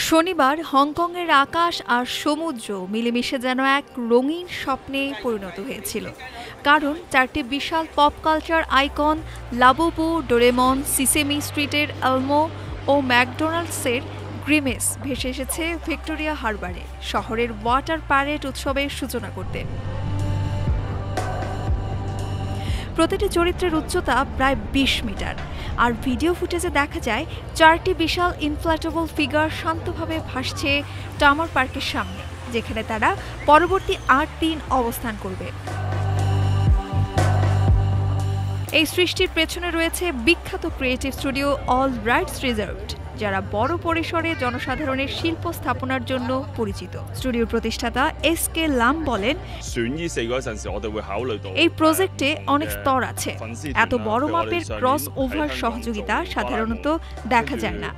শনিবার হংকংয়ের আকাশ আর সমুদ্র মিলেমিশে যেন এক রঙিন স্বপ্নে পরিণত হয়েছিল। কারণ চারটি বিশাল pop culture icon Labubu, Doraemon, Sesame স্ট্রিটের এলমো ও ম্যাকডোনাল্ডসের গ্রিমেস ভেসে এসেছে ভিক্টোরিয়া হারবারে শহরের ওয়াটার প্যারেড উৎসবের সূচনা করতে। প্রতিটি চরিত্রের উচ্চতা প্রায় ২০ মিটার, আর ভিডিও ফুটেজে দেখা যায় চারটি বিশাল ইনফ্ল্যাটেবল ফিগার শান্তভাবে ভাসছে টামার পার্কের সামনে, যেখানে তারা পরবর্তী ৮ দিন অবস্থান করবে। এই সৃষ্টির পেছনে রয়েছে বিখ্যাত creative studio all rides reserved, যারা বড় পরিসরে জনসাধারণের শিল্প স্থাপনার জন্য পরিচিত। স্টুডিওর প্রতিষ্ঠাতা এস.কে. লাম বলেন, এই প্রজেক্টে অনেক স্তর আছে। এত বড় মাপের ক্রস ওভার সহযোগিতা সাধারণত দেখা যায় না।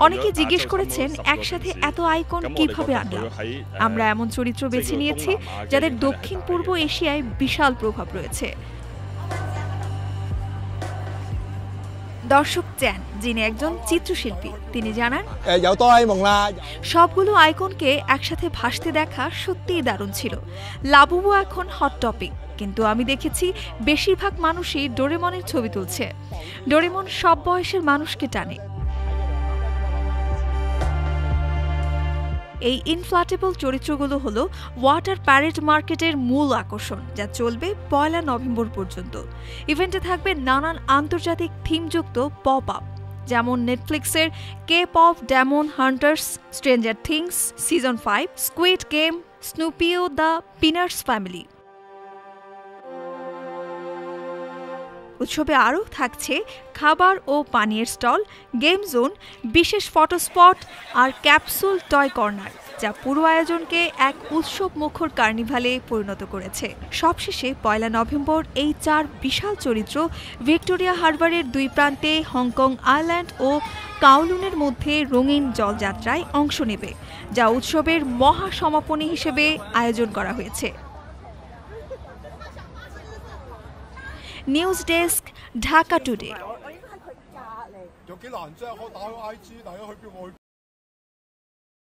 অনেকে জিজ্ঞেস করেছেন একসাথে এত আইকন কিভাবে আনলাম। আমরা এমন চরিত্র বেছে নিয়েছি যাদের দক্ষিণ পূর্ব এশিয়ায় বিশাল প্রভাব রয়েছে। দর্শক চ্যান, যিনি একজন চিত্রশিল্পী, তিনি জানান, সবগুলো আইকনকে একসাথে ভাসতে দেখা সত্যিই দারুণ ছিল। লাবুবু এখন হট টপিক, কিন্তু আমি দেখেছি বেশিরভাগ মানুষই ডোরেমনের ছবি তুলছে। ডোরেমন সব বয়সের মানুষকে টানে। এই ইনফ্ল্যাটেবল চরিত্রগুলো হলো ওয়াটার প্যারেড মার্কেটের মূল আকর্ষণ, যা চলবে ১ নভেম্বর পর্যন্ত। ইভেন্টে থাকবে নানান আন্তর্জাতিক থিমযুক্ত পপ আপ, যেমন নেটফ্লিক্সের K-pop Demon Hunters, Stranger Things season 5, Squid Game, Snoopy ও দ্য পিনাটস ফ্যামিলি। উৎসবে আরও থাকছে খাবার ও পানীয়ের স্টল, গেম জোন, বিশেষ ফটো স্পট আর ক্যাপসুল টয় কর্নার, যা পুরো আয়োজনকে এক উৎসব মুখর কার্নিভালে পরিণত করেছে। সবশেষে ১ নভেম্বর এই ৪ বিশাল চরিত্র ভিক্টোরিয়া হারবারের ২ প্রান্তে হংকং আইল্যান্ড ও কাওলুনের মধ্যে রঙিন জলযাত্রায় অংশ নেবে, যা উৎসবের মহা সমাপনী হিসেবে আয়োজন করা হয়েছে। News desk, Dhaka today.